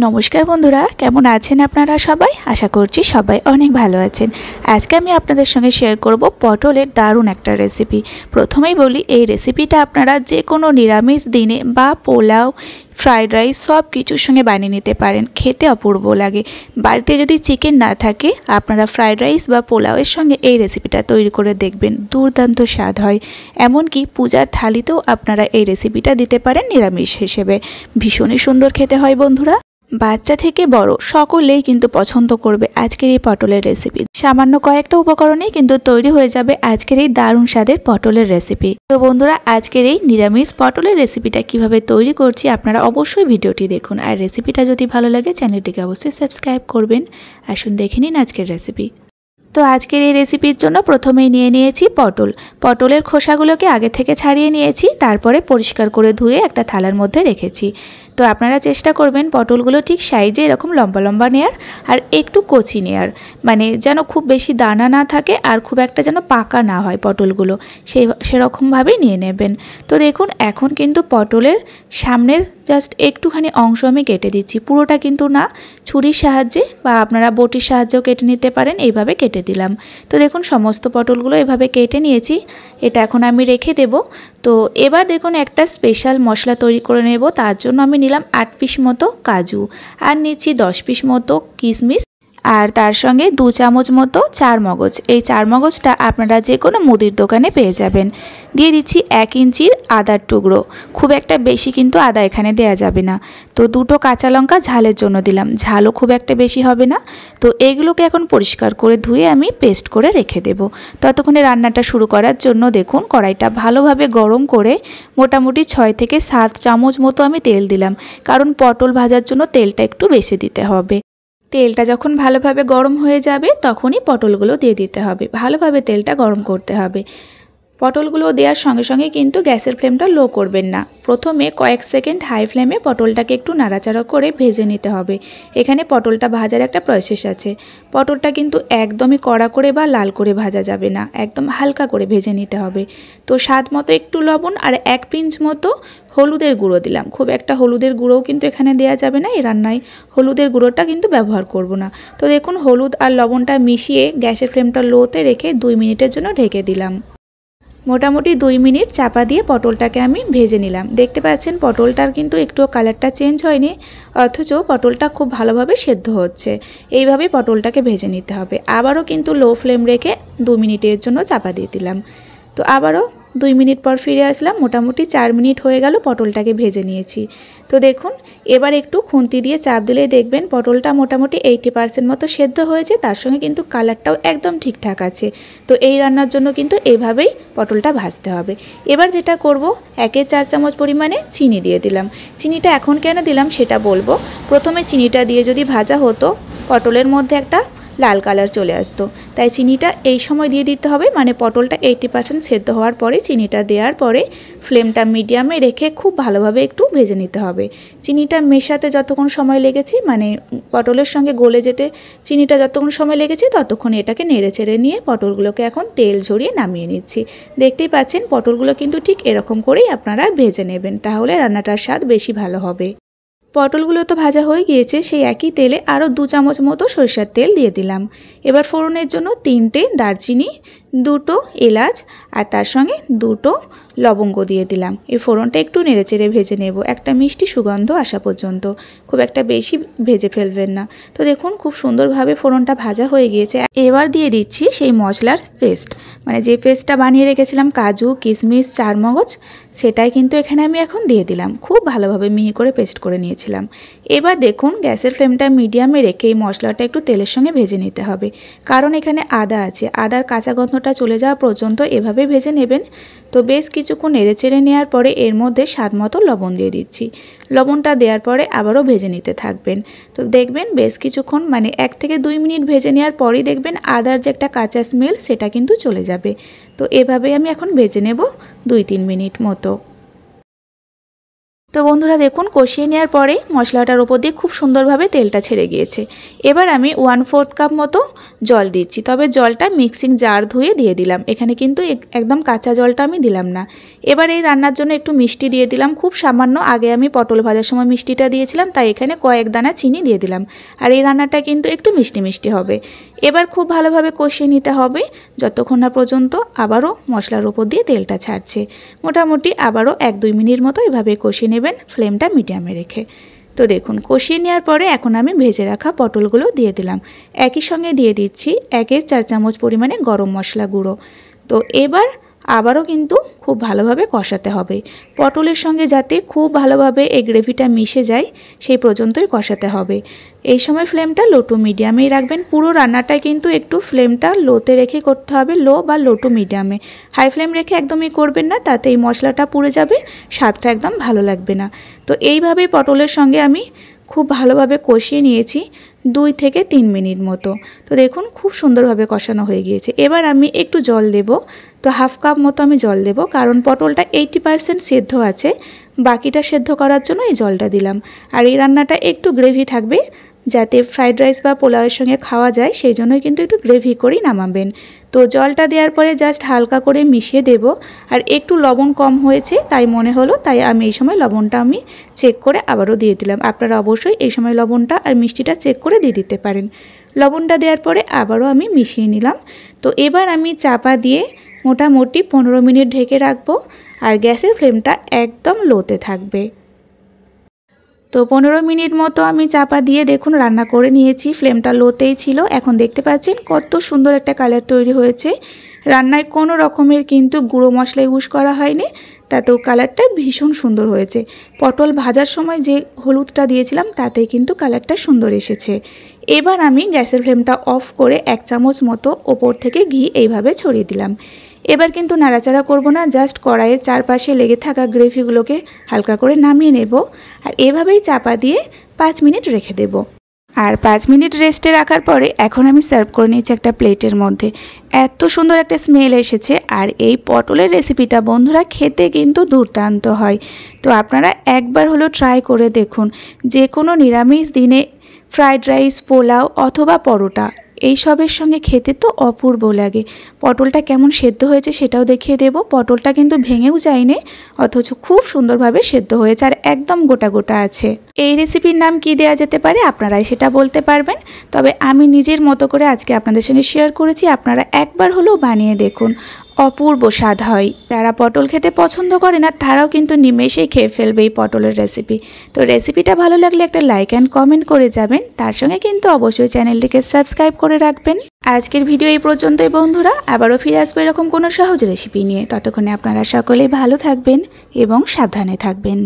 नमस्कार बंधुरा केमन आছেন আপনারা সবাই आशा করছি সবাই অনেক ভালো আছেন। আজকে আমি আপনাদের সঙ্গে শেয়ার করব পটলের দারুণ একটা রেসিপি। প্রথমেই বলি এই রেসিপিটা আপনারা যে কোনো নিরামিষ দিনে বা পোলাও ফ্রাইড রাইস সব কিছুর সঙ্গে বানিয়ে নিতে পারেন, খেতে অপূর্ব লাগে। বাড়িতে যদি চিকেন না থাকে আপনারা ফ্রাইড রাইস বা পোলাওয়ের সঙ্গে এই রেসিপিটা তৈরি করে দেখবেন, দুর্দান্ত স্বাদ হয়। এমনকি পূজার থালিতেও আপনারা এই রেসিপিটা দিতে পারেন নিরামিষ হিসেবে, ভীষণই সুন্দর খেতে হয় বন্ধুরা। বাচ্চা থেকে বড় সকলেই কিন্তু পছন্দ করবে আজকের এই পটলের রেসিপি। সামান্য কয়েকটা উপকরণেই কিন্তু তৈরি হয়ে যাবে আজকের এই দারুণ স্বাদের পটলের রেসিপি। তো বন্ধুরা আজকের এই নিরামিষ পটলের রেসিপিটা কিভাবে তৈরি করছি আপনারা অবশ্যই ভিডিওটি দেখুন। আর রেসিপিটা যদি ভালো লাগে চ্যানেলটিকে অবশ্যই সাবস্ক্রাইব করবেন। আসুন দেখে নিন আজকের রেসিপি। তো আজকের এই রেসিপির জন্য প্রথমেই নিয়ে নিয়েছি পটলের খোসাগুলোকে আগে থেকে ছাড়িয়ে নিয়েছি, তারপরে পরিষ্কার করে ধুয়ে একটা থালার মধ্যে রেখেছি। তো আপনারা চেষ্টা করবেন পটলগুলো ঠিক সাইজে এরকম লম্বা লম্বা নেয়ার আর একটু কচি নেয়ার, মানে যেন খুব বেশি দানা না থাকে আর খুব একটা যেন পাকা না হয় পটলগুলো, সেরকমভাবেই নিয়ে নেবেন। তো দেখুন এখন কিন্তু পটলের সামনের জাস্ট একটুখানি অংশ আমি কেটে দিচ্ছি, পুরোটা কিন্তু না, ছুরির সাহায্যে বা আপনারা বটির সাহায্যেও কেটে নিতে পারেন। এইভাবে কেটে দিলাম। তো দেখুন সমস্ত পটলগুলো এভাবে কেটে নিয়েছি, এটা এখন আমি রেখে দেব। তো এবার দেখুন একটা স্পেশাল মশলা তৈরি করে নেব। তার জন্য আমি নিলাম 8 পিস মতো কাজু, আর নিচ্ছি 10 পিস মতো কিশমিশ, আর তার সঙ্গে 2 চামচ মতো চারমগজ। এই চারমগজটা আপনারা যে কোনো মুদির দোকানে পেয়ে যাবেন। দিয়ে দিচ্ছি 1 ইঞ্চির আদার টুকরো, খুব একটা বেশি কিন্তু আদা এখানে দেয়া যাবে না। তো 2টো কাঁচা লঙ্কা ঝালের জন্য দিলাম, ঝালও খুব একটা বেশি হবে না। তো এগুলোকে এখন পরিষ্কার করে ধুয়ে আমি পেস্ট করে রেখে দেব। ততক্ষণে রান্নাটা শুরু করার জন্য দেখুন কড়াইটা ভালোভাবে গরম করে মোটামুটি 6 থেকে 7 চামচ মতো আমি তেল দিলাম, কারণ পটল ভাজার জন্য তেলটা একটু বেশি দিতে হবে। তেলটা যখন ভালোভাবে গরম হয়ে যাবে তখনই পটলগুলো দিয়ে দিতে হবে, ভালোভাবে তেলটা গরম করতে হবে। পটলগুলো দেওয়ার সঙ্গে সঙ্গে কিন্তু গ্যাসের ফ্লেমটা লো করবেন না, প্রথমে কয়েক সেকেন্ড হাই ফ্লেমে পটলটাকে একটু নাড়াচাড়া করে ভেজে নিতে হবে। এখানে পটলটা ভাজার একটা প্রসেস আছে, পটলটা কিন্তু একদমই কড়া করে বা লাল করে ভাজা যাবে না, একদম হালকা করে ভেজে নিতে হবে। তো স্বাদ মতো একটু লবণ আর 1 পিঞ্চ মতো হলুদের গুঁড়ো দিলাম, খুব একটা হলুদের গুঁড়োও কিন্তু এখানে দেওয়া যাবে না, এই রান্নায় হলুদের গুঁড়োটা কিন্তু ব্যবহার করব না। তো দেখুন হলুদ আর লবণটা মিশিয়ে গ্যাসের ফ্লেমটা লোতে রেখে 2 মিনিটের জন্য ঢেকে দিলাম। মোটামুটি 2 মিনিট চাপা দিয়ে পটলটাকে আমি ভেজে নিলাম। দেখতে পাচ্ছেন পটলটার কিন্তু একটুও কালারটা চেঞ্জ হয়নি, অথচ পটলটা খুব ভালোভাবে সেদ্ধ হচ্ছে। এইভাবেই পটলটাকে ভেজে নিতে হবে। আবারও কিন্তু লো ফ্লেম রেখে 2 মিনিটের জন্য চাপা দিয়ে দিলাম। তো আবারও 2 মিনিট পর ফিরে আসলাম, মোটামুটি 4 মিনিট হয়ে গেল পটলটাকে ভেজে নিয়েছি। তো দেখুন এবার একটু খুন্তি দিয়ে চাপ দিলেই দেখবেন পটলটা মোটামুটি 80% মতো সেদ্ধ হয়েছে, তার সঙ্গে কিন্তু কালারটাও একদম ঠিকঠাক আছে। তো এই রান্নার জন্য কিন্তু এইভাবেই পটলটা ভাজতে হবে। এবার যেটা করব, 1/4 চামচ পরিমাণে চিনি দিয়ে দিলাম। চিনিটা এখন কেন দিলাম সেটা বলবো। প্রথমে চিনিটা দিয়ে যদি ভাজা হতো পটলের মধ্যে একটা লাল কালার চলে আসতো, তাই চিনিটা এই সময় দিয়ে দিতে হবে, মানে পটলটা 80% সেদ্ধ হওয়ার পরে চিনিটা দেওয়ার পরে ফ্লেমটা মিডিয়ামে রেখে খুব ভালোভাবে একটু ভেজে নিতে হবে। চিনিটা মেশাতে যতক্ষণ সময় লেগেছে, মানে পটলের সঙ্গে গলে যেতে চিনিটা যতক্ষণ সময় লেগেছে ততক্ষণ এটাকে নেড়ে চেড়ে নিয়ে পটলগুলোকে এখন তেল ঝরিয়ে নামিয়ে নিচ্ছি। দেখতেই পাচ্ছেন পটলগুলো কিন্তু ঠিক এরকম করেই আপনারা ভেজে নেবেন, তাহলে রান্নাটার স্বাদ বেশি ভালো হবে। পটলগুলো তো ভাজা হয়ে গিয়েছে, সেই একই তেলে আরও 2 চামচ মতো সরিষার তেল দিয়ে দিলাম। এবার ফোড়নের জন্য 3টে দারচিনি, 2টো এলাচ আর তার সঙ্গে 2টো লবঙ্গ দিয়ে দিলাম। এই ফোড়নটা একটু নেড়েচেড়ে ভেজে নেব, একটা মিষ্টি সুগন্ধ আসা পর্যন্ত, খুব একটা বেশি ভেজে ফেলবেন না। তো দেখুন খুব সুন্দরভাবে ফোড়নটা ভাজা হয়ে গিয়েছে। এবার দিয়ে দিচ্ছি সেই মশলার পেস্ট, মানে যে পেস্টটা বানিয়ে রেখেছিলাম কাজু কিশমিশ চারমগজ, সেটাই কিন্তু এখানে আমি এখন দিয়ে দিলাম। খুব ভালোভাবে মিহি করে পেস্ট করে নিয়েছিলাম। এবার দেখুন গ্যাসের ফ্লেমটা মিডিয়ামে রেখে এই মশলাটা একটু তেলের সঙ্গে ভেজে নিতে হবে, কারণ এখানে আদা আছে, আদার কাঁচা গন্ধটা চলে যাওয়া পর্যন্ত এভাবে ভেজে নেবেন। তো বেশ কিছুক্ষণ নেড়েচেড়ে নেওয়ার পরে এর মধ্যে স্বাদ মতো লবণ দিয়ে দিচ্ছি। লবণটা দেওয়ার পরে আবারও ভেজে নিতে থাকবেন। তো দেখবেন বেশ কিছুক্ষণ, মানে 1 থেকে 2 মিনিট ভেজে নেওয়ার পরেই দেখবেন আদার যে একটা কাঁচা স্মেল সেটা কিন্তু চলে যাবে। তো এভাবেই আমি এখন ভেজে নেব 2-3 মিনিট মতো। তো বন্ধুরা দেখুন কষিয়ে নেওয়ার পরে মশলাটার ওপর দিয়ে খুব সুন্দরভাবে তেলটা ছেড়ে গিয়েছে। এবার আমি 1/4 কাপ মতো জল দিচ্ছি, তবে জলটা মিক্সিং জার ধুয়ে দিয়ে দিলাম, এখানে কিন্তু একদম কাঁচা জলটা আমি দিলাম না। এবার এই রান্নার জন্য একটু মিষ্টি দিয়ে দিলাম, খুব সামান্য, আগে আমি পটল ভাজার সময় মিষ্টিটা দিয়েছিলাম, তাই এখানে কয়েক দানা চিনি দিয়ে দিলাম। আর এই রান্নাটা কিন্তু একটু মিষ্টি মিষ্টি হবে। এবার খুব ভালোভাবে কষিয়ে নিতে হবে যতক্ষণ না পর্যন্ত আবারও মশলার ওপর দিয়ে তেলটা ছাড়ছে। মোটামুটি আবারও 1-2 মিনিট মতো এভাবে কষিয়ে নেবেন, ফ্লেমটা মিডিয়ামে রেখে। তো দেখুন কষিয়ে নেওয়ার পরে এখন আমি ভেজে রাখা পটলগুলো দিয়ে দিলাম। একই সঙ্গে দিয়ে দিচ্ছি 1-4 চামচ পরিমাণে গরম মশলা গুঁড়ো। তো এবার আবারও কিন্তু খুব ভালোভাবে কষাতে হবে, পটলের সঙ্গে যাতে খুব ভালোভাবে এই গ্রেভিটা মিশে যায় সেই পর্যন্তই কষাতে হবে। এই সময় ফ্লেমটা লো টু মিডিয়ামেই রাখবেন, পুরো রান্নাটাই কিন্তু একটু ফ্লেমটা লোতে রেখে করতে হবে, লো বা লো টু মিডিয়ামে। হাই ফ্লেম রেখে একদমই করবেন না, তাতে এই মশলাটা পুড়ে যাবে, স্বাদটা একদম ভালো লাগবে না। তো এইভাবেই পটলের সঙ্গে আমি খুব ভালোভাবে কষিয়ে নিয়েছি 2-3 মিনিট মতো। তো দেখুন খুব সুন্দরভাবে কষানো হয়ে গিয়েছে। এবার আমি একটু জল দেব, তো 1/2 কাপ মতো আমি জল দেব, কারণ পটলটা 80% সেদ্ধ আছে, বাকিটা সেদ্ধ করার জন্য এই জলটা দিলাম। আর এই রান্নাটা একটু গ্রেভি থাকবে, যাতে ফ্রাইড রাইস বা পোলাওয়ের সঙ্গে খাওয়া যায়, সেই জন্যই কিন্তু একটু গ্রেভি করেই নামাবেন। তো জলটা দেওয়ার পরে জাস্ট হালকা করে মিশিয়ে দেব। আর একটু লবণ কম হয়েছে তাই মনে হলো, তাই আমি এই সময় লবণটা আমি চেক করে আবারও দিয়ে দিলাম। আপনারা অবশ্যই এই সময় লবণটা আর মিষ্টিটা চেক করে দিয়ে দিতে পারেন। লবণটা দেওয়ার পরে আবারও আমি মিশিয়ে নিলাম। তো এবার আমি চাপা দিয়ে মোটামুটি 15 মিনিট ঢেকে রাখবো, আর গ্যাসের ফ্লেমটা একদম লোতে থাকবে। তো 15 মিনিট মতো আমি চাপা দিয়ে দেখুন রান্না করে নিয়েছি, ফ্লেমটা লোতেই ছিল। এখন দেখতে পাচ্ছেন কত সুন্দর একটা কালার তৈরি হয়েছে। রান্নায় কোনো রকমের কিন্তু গুঁড়ো মশলা ইউজ করা হয়নি, তাতেও কালারটা ভীষণ সুন্দর হয়েছে। পটল ভাজার সময় যে হলুদটা দিয়েছিলাম তাতেই কিন্তু কালারটা সুন্দর এসেছে। এবার আমি গ্যাসের ফ্লেমটা অফ করে 1 চামচ মতো ওপর থেকে ঘি এইভাবে ছড়িয়ে দিলাম। এবার কিন্তু নাড়াচাড়া করব না, জাস্ট কড়াইয়ের চারপাশে লেগে থাকা গ্রেভিগুলোকে হালকা করে নামিয়ে নেব। আর এভাবেই চাপা দিয়ে 5 মিনিট রেখে দেব। আর 5 মিনিট রেস্টে রাখার পরে এখন আমি সার্ভ করে নিয়েছি একটা প্লেটের মধ্যে। এত সুন্দর একটা স্মেল এসেছে। আর এই পটলের রেসিপিটা বন্ধুরা খেতে কিন্তু দুর্দান্ত হয়। তো আপনারা একবার হলো ট্রাই করে দেখুন। যে কোনো নিরামিষ দিনে ফ্রাইড রাইস, পোলাও অথবা পরোটা এইসবের সঙ্গে খেতে তো অপূর্ব লাগে। পটলটা কেমন সেদ্ধ হয়েছে সেটাও দেখিয়ে দেব। পটলটা কিন্তু ভেঙেও যায়নি, অথচ খুব সুন্দরভাবে সেদ্ধ হয়েছে আর একদম গোটা গোটা আছে। এই রেসিপির নাম কি দেওয়া যেতে পারে আপনারাই সেটা বলতে পারবেন, তবে আমি নিজের মতো করে আজকে আপনাদের সঙ্গে শেয়ার করেছি। আপনারা একবার হলেও বানিয়ে দেখুন, অপূর্ব স্বাদ হয়। যারা পটল খেতে পছন্দ করে না তারাও কিন্তু নিমেষেই খেয়ে ফেলবে এই পটলের রেসিপি। তো রেসিপিটা ভালো লাগলে একটা লাইক অ্যান্ড কমেন্ট করে যাবেন, তার সঙ্গে কিন্তু অবশ্যই চ্যানেলটিকে সাবস্ক্রাইব করে রাখবেন। আজকের ভিডিও এই পর্যন্তই বন্ধুরা, আবারও ফিরে আসবো এরকম কোনো সহজ রেসিপি নিয়ে। ততক্ষণে আপনারা সকলেই ভালো থাকবেন এবং সাবধানে থাকবেন।